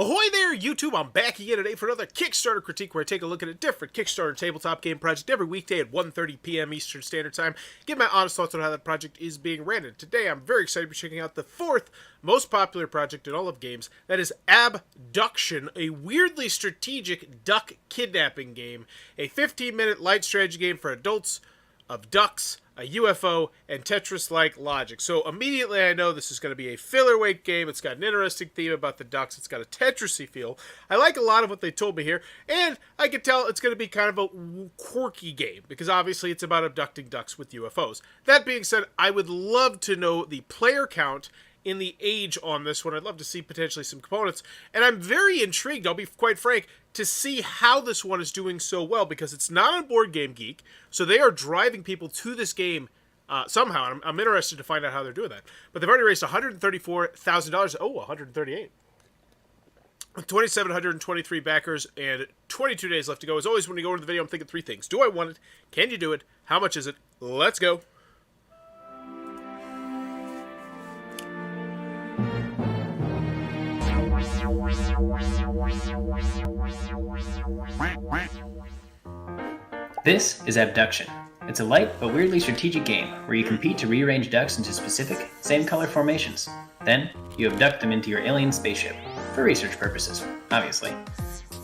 Ahoy there, YouTube! I'm back again today for another Kickstarter critique where I take a look at a different Kickstarter tabletop game project every weekday at 1:30 p.m. Eastern Standard Time. Give my honest thoughts on how that project is being ran. And today I'm very excited to be checking out the fourth most popular project in all of games. That is Abducktion, a weirdly strategic duck kidnapping game. A 15-minute light strategy game for adults of ducks, a UFO, and Tetris-like logic. So immediately I know this is going to be a filler-weight game. It's got an interesting theme about the ducks. It's got a Tetris-y feel. I like a lot of what they told me here, and I can tell it's going to be kind of a quirky game, because obviously it's about abducting ducks with UFOs. That being said, I would love to know the player count in the age on this one. I'd love to see potentially some components, and I'm very intrigued, I'll be quite frank, to see how this one is doing so well, because it's not on Board Game Geek, so they are driving people to this game somehow, and I'm interested to find out how they're doing that. But they've already raised $134,000. Oh, 138. 2,723 backers and 22 days left to go. As always, when you go into the video, I'm thinking three things. Do I want it? Can you do it? How much is it? Let's go. This is Abducktion. It's a light but weirdly strategic game where you compete to rearrange ducks into specific, same-color formations. Then, you abduct them into your alien spaceship, for research purposes, obviously.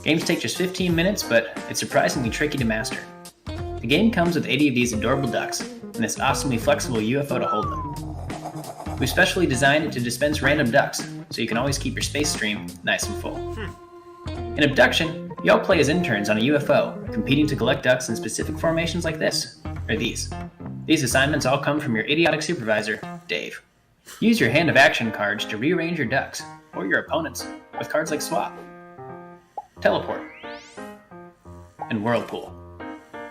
Games take just 15 minutes, but it's surprisingly tricky to master. The game comes with 80 of these adorable ducks, and this awesomely flexible UFO to hold them. We've specially designed it to dispense random ducks, so you can always keep your space stream nice and full. In Abducktion, you all play as interns on a UFO, competing to collect ducks in specific formations like this, or these. These assignments all come from your idiotic supervisor, Dave. Use your hand of action cards to rearrange your ducks, or your opponents, with cards like Swap, Teleport, and Whirlpool.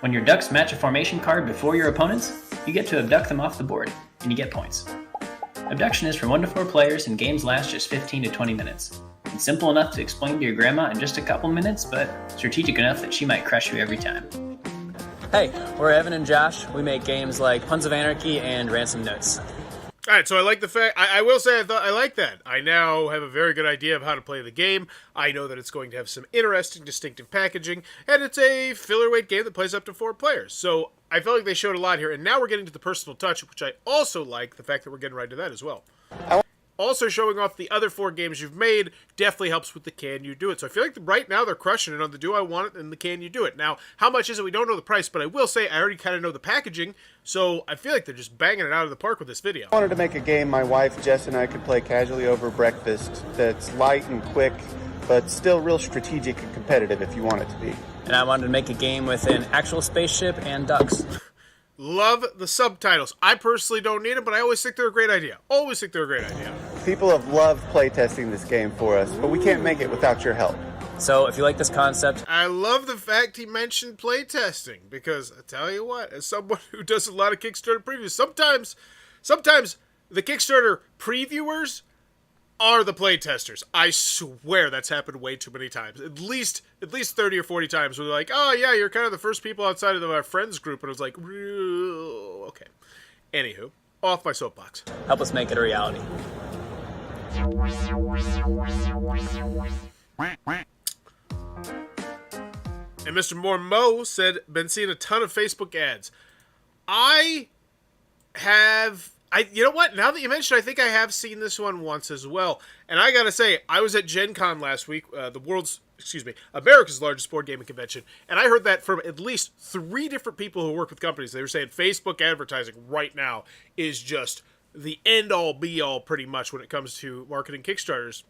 When your ducks match a formation card before your opponents, you get to abduct them off the board, and you get points. Abducktion is for 1 to 4 players, and games last just 15 to 20 minutes. It's simple enough to explain to your grandma in just a couple minutes, but strategic enough that she might crush you every time. Hey, we're Evan and Josh. We make games like Puns of Anarchy and Ransom Notes. Alright, so I like the fact, I will say I like that. I now have a very good idea of how to play the game. I know that it's going to have some interesting, distinctive packaging, and it's a filler-weight game that plays up to 4 players. So I felt like they showed a lot here, and now we're getting to the personal touch, which I also like, the fact that we're getting right to that as well. Also showing off the other 4 games you've made definitely helps with the can you do it. So I feel like right now they're crushing it on the do I want it and the can you do it. Now, how much is it? We don't know the price, but I will say I already kind of know the packaging, so I feel like they're just banging it out of the park with this video. I wanted to make a game my wife, Jess, and I could play casually over breakfast that's light and quick, but still real strategic and competitive if you want it to be. And I wanted to make a game with an actual spaceship and ducks. Love the subtitles. I personally don't need them, but I always think they're a great idea. Always think they're a great idea. People have loved playtesting this game for us, but we can't make it without your help. So if you like this concept... I love the fact he mentioned playtesting, because I tell you what, as someone who does a lot of Kickstarter previews, sometimes the Kickstarter previewers are the playtesters. I swear that's happened way too many times. At least 30 or 40 times where they're like, oh yeah, you're kind of the first people outside of our friends group, and I was like, okay. Anywho, off my soapbox. Help us make it a reality. And Mr. Mormo said, been seeing a ton of Facebook ads. You know what? Now that you mentioned, I think I have seen this one once as well. And I gotta say, I was at Gen Con last week, America's largest board gaming convention, and I heard that from at least 3 different people who work with companies. They were saying Facebook advertising right now is just the end-all, be-all, pretty much, when it comes to marketing Kickstarters.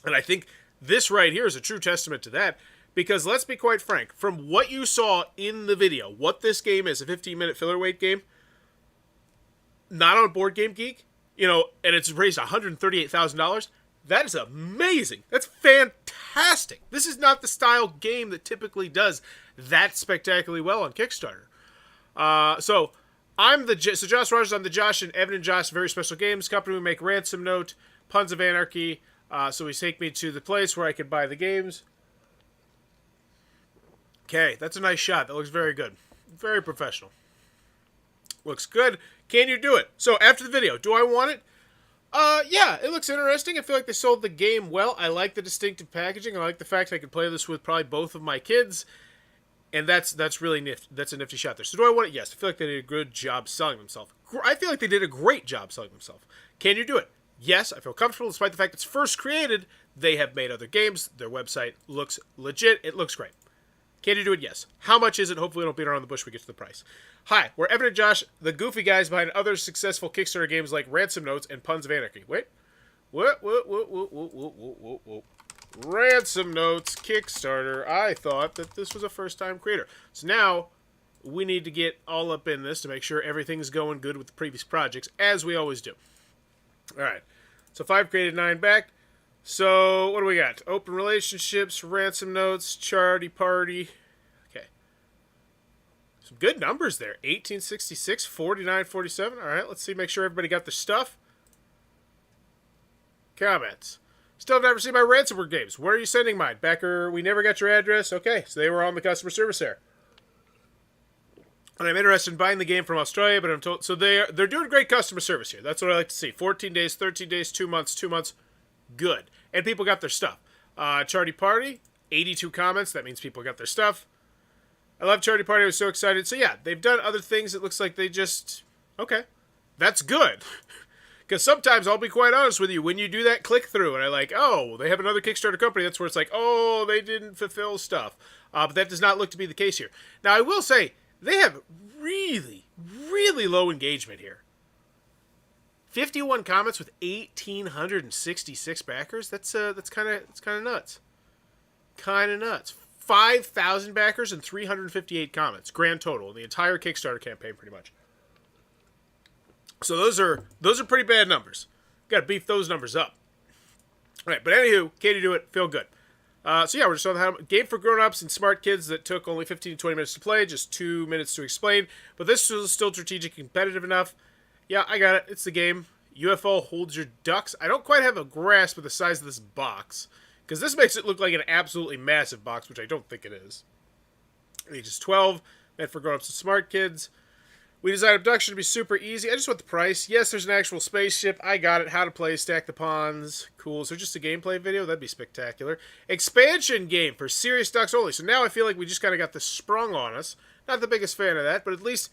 And I think this right here is a true testament to that, because let's be quite frank, from what you saw in the video, what this game is, a 15-minute filler-weight game, not on Board Game Geek, and it's raised $138,000. That is amazing. That's fantastic. This is not the style game that typically does that spectacularly well on Kickstarter. So Josh Rogers, I'm the Josh and Evan and Josh Very Special Games Company. We make Ransom Note, Puns of Anarchy. So he take me to the place where I can buy the games. Okay, that's a nice shot. That looks very good. Very professional. Looks good. Can you do it? So after the video, do I want it? Yeah, it looks interesting. I feel like they sold the game well. I like the distinctive packaging. I like the fact I can play this with probably both of my kids, and that's really nifty. That's a nifty shot there. So do I want it? Yes. I feel like they did a good job selling themselves. I feel like they did a great job selling themselves. Can you do it? Yes, I feel comfortable despite the fact it's first created. They have made other games. Their website looks legit. It looks great. Can you do it? Yes. How much is it? Hopefully we don't beat around the bush when we get to the price. Hi, we're Evan and Josh, the goofy guys behind other successful Kickstarter games like Ransom Notes and Puns of Anarchy. Wait. What? Ransom Notes, Kickstarter. I thought that this was a first-time creator. So now we need to get all up in this to make sure everything's going good with the previous projects, as we always do. All right. So 5 created, 9 back. So what do we got? Open relationships, ransom notes, charity party. Okay. Some good numbers there. 1866, 4947. All right, let's see. Make sure everybody got their stuff. Comments. Still have never seen my ransomware games. Where are you sending mine? Becker, we never got your address. Okay, so they were on the customer service there. And I'm interested in buying the game from Australia, but I'm told... So they're doing great customer service here. That's what I like to see. 14 days, 13 days, 2 months, 2 months. Good. And people got their stuff. Charity Party, 82 comments. That means people got their stuff. I love Charity Party. I was so excited. So yeah, they've done other things. It looks like they just... Okay. That's good. Because sometimes, I'll be quite honest with you, when you do that click-through, and I like, oh, they have another Kickstarter company, that's where it's like, oh, they didn't fulfill stuff. But that does not look to be the case here. Now, I will say... They have really, really low engagement here. 51 comments with 1,866 backers. That's kind of nuts. Kind of nuts. 5,000 backers and 358 comments, grand total in the entire Kickstarter campaign, pretty much. So those are pretty bad numbers. Got to beef those numbers up. All right, but anywho, Katie, do it. Feel good. So yeah, we're just on the game for grown-ups and smart kids that took only 15 to 20 minutes to play, just 2 minutes to explain. But this was still strategic and competitive enough. Yeah, I got it. It's the game. UFO holds your ducks. I don't quite have a grasp of the size of this box, because this makes it look like an absolutely massive box, which I don't think it is. Ages 12, meant for grown-ups and smart kids. We designed Abduction to be super easy. I just want the price. Yes, there's an actual spaceship. I got it. How to play, stack the pawns. Cool. So just a gameplay video? That'd be spectacular. Expansion game for serious ducks only. So now I feel like we just kind of got this sprung on us. Not the biggest fan of that, but at least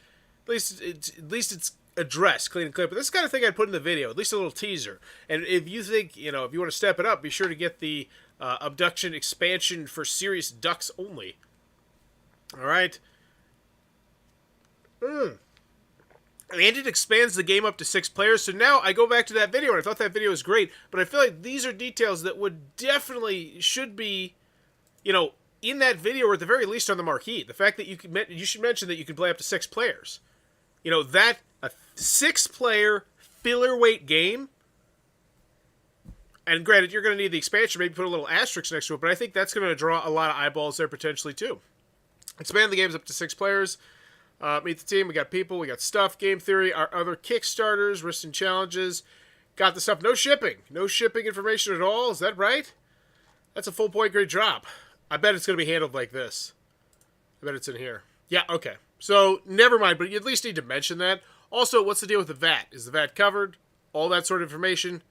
it's addressed, clean and clear. But this is the kind of thing I'd put in the video, at least a little teaser. And if you think, if you want to step it up, be sure to get the Abduction expansion for serious ducks only. All right. And it expands the game up to 6 players. So now I go back to that video, and I thought that video was great. But I feel like these are details that should be, in that video, or at the very least on the marquee. The fact that you should mention that you can play up to 6 players. That a 6-player filler weight game. And granted, you're going to need the expansion, maybe put a little asterisk next to it. But I think that's going to draw a lot of eyeballs there potentially too. Expand the games up to 6 players. Meet the team. We got people. We got stuff. Game theory. Our other Kickstarters. Risks and challenges. Got the stuff. No shipping. No shipping information at all. Is that right? That's a full point grade drop. I bet it's going to be handled like this. I bet it's in here. Yeah, okay. So, never mind. But you at least need to mention that. Also, what's the deal with the VAT? Is the VAT covered? All that sort of information.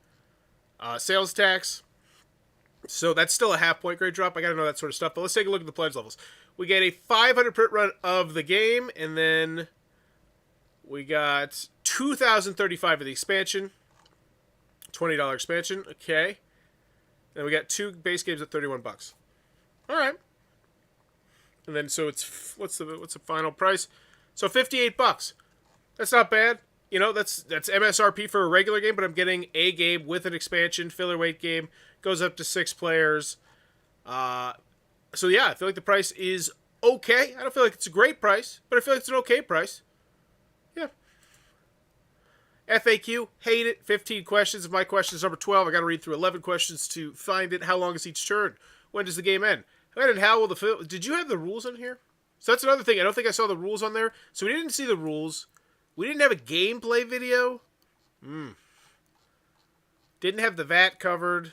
Sales tax. So, that's still a half point grade drop. I got to know that sort of stuff. But let's take a look at the pledge levels. We get a 500 print run of the game, and then we got 2,035 of the expansion. $20 expansion, okay. And we got 2 base games at $31. All right. And then so it's what's the final price? So $58. That's not bad. That's MSRP for a regular game, but I'm getting a game with an expansion, filler weight game, goes up to 6 players. So yeah, I feel like the price is okay. I don't feel like it's a great price, but I feel like it's an okay price. Yeah. FAQ, hate it. 15 questions. If my question is number 12, I got to read through 11 questions to find it. How long is each turn? When does the game end? When and how will the film... Did you have the rules in here? So that's another thing. I don't think I saw the rules on there. So we didn't see the rules. We didn't have a gameplay video. Didn't have the VAT covered.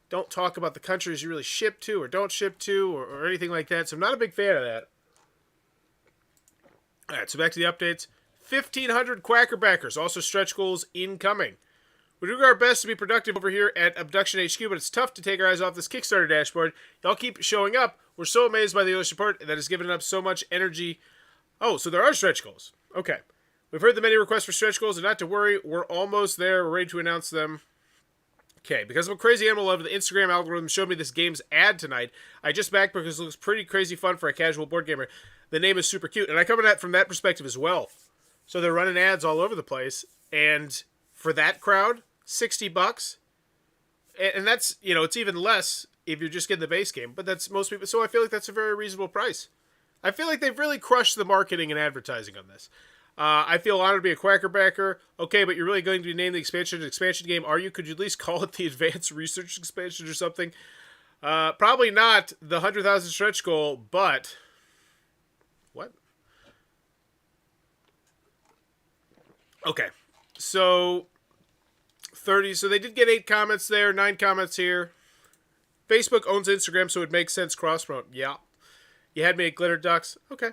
Don't talk about the countries you really ship to or don't ship to or anything like that. So I'm not a big fan of that. All right, so back to the updates. 1,500 Quackerbackers. Also stretch goals incoming. We do our best to be productive over here at Abducktion HQ, but it's tough to take our eyes off this Kickstarter dashboard. Y'all keep showing up. We're so amazed by the early support that has given up so much energy. Oh, so there are stretch goals. Okay. We've heard the many requests for stretch goals, and not to worry, we're almost there. We're ready to announce them. Okay, because I'm a crazy animal lover, the Instagram algorithm showed me this game's ad tonight. I just backed because it looks pretty crazy fun for a casual board gamer. The name is super cute, and I come at it from that perspective as well. So they're running ads all over the place, and for that crowd, $60, and that's, you know, it's even less if you're just getting the base game, but that's most people. So I feel like that's a very reasonable price. I feel like they've really crushed the marketing and advertising on this. I feel honored to be a Quackerbacker. Okay, but you're really going to be named the expansion game, are you? Could you at least call it the Advanced Research Expansion or something? Probably not the 100,000 stretch goal, but what? Okay, so 30. So they did get 8 comments there, 9 comments here. Facebook owns Instagram, so it makes sense cross-promote. Yeah. You had me at Glitter Ducks. Okay.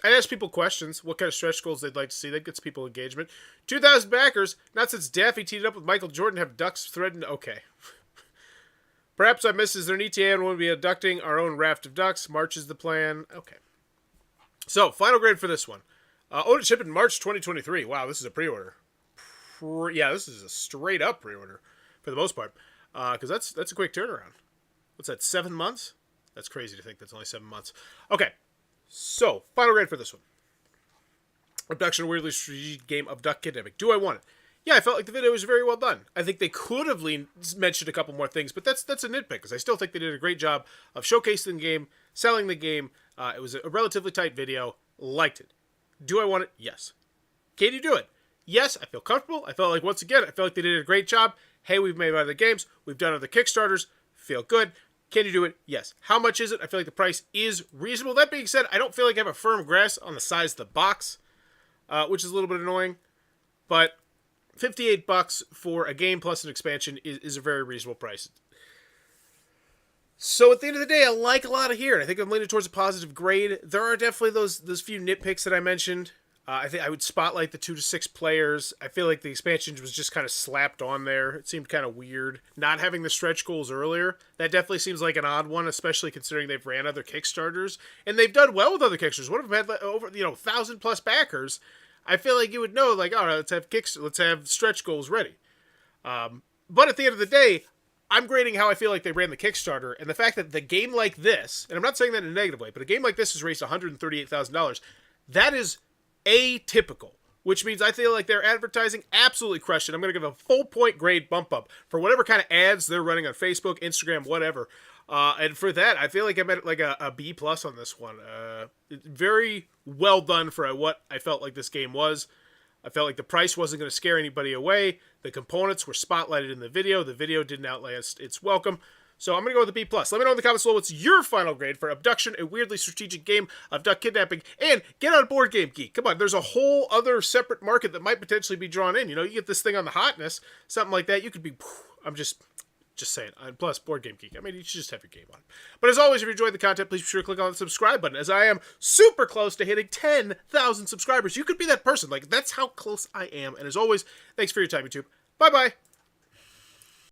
I asked people questions, what kind of stretch goals they'd like to see. That gets people engagement. 2,000 backers. Not since Daffy teamed up with Michael Jordan have ducks threatened. Okay. Perhaps I missed. Is there an ETA and we'll be abducting our own raft of ducks? March is the plan. Okay. So, final grade for this one. Order ship in March 2023. Wow, this is a pre-order. Yeah, this is a straight-up pre-order for the most part. Because that's a quick turnaround. What's that, 7 months? That's crazy to think that's only 7 months. Okay. So, final grade for this one. Abduction, weirdly strategic game, Abduct Kidnapping. Do I want it? Yeah, I felt like the video was very well done. I think they could have mentioned a couple more things, but that's a nitpick, because I still think they did a great job of showcasing the game, selling the game. It was a relatively tight video. Liked it. Do I want it? Yes. Can you do it? Yes, I feel comfortable. I felt like, once again, I feel like they did a great job. Hey, we've made other games. We've done other Kickstarters. Feel good. Can you do it? Yes. How much is it? I feel like the price is reasonable. That being said, I don't feel like I have a firm grasp on the size of the box, which is a little bit annoying. But $58 for a game plus an expansion is a very reasonable price. So at the end of the day, I like a lot of here, and I think I'm leaning towards a positive grade. There are definitely those few nitpicks that I mentioned. I think I would spotlight the 2 to 6 players. I feel like the expansion was just kind of slapped on there. It seemed kind of weird. Not having the stretch goals earlier, that definitely seems like an odd one, especially considering they've ran other Kickstarters. And they've done well with other Kickstarters. One of them had over 1,000 plus backers. I feel like you would know, like, all right, let's have stretch goals ready. But at the end of the day, I'm grading how I feel like they ran the Kickstarter, and the fact that the game like this, and I'm not saying that in a negative way, but a game like this has raised $138,000. That is atypical, which means I feel like their advertising absolutely crushed it. I'm going to give a full point grade bump up for whatever kind of ads they're running on Facebook, Instagram, whatever. And for that, I feel like I'm at like a B plus on this one. Very well done for what I felt like this game was. I felt like the price wasn't going to scare anybody away. The components were spotlighted in the video. The video didn't outlast its welcome. So I'm going to go with a B+. Let me know in the comments below what's your final grade for Abduction, a weirdly strategic game, Abduct Kidnapping, and get on Board Game Geek. Come on, there's a whole other separate market that might potentially be drawn in. You know, you get this thing on the hotness, something like that, you could be, I'm just saying. And plus, Board Game Geek, I mean, you should just have your game on. But as always, if you enjoyed the content, please be sure to click on the subscribe button, as I am super close to hitting 10,000 subscribers. You could be that person. Like, that's how close I am. And as always, thanks for your time, YouTube. Bye-bye.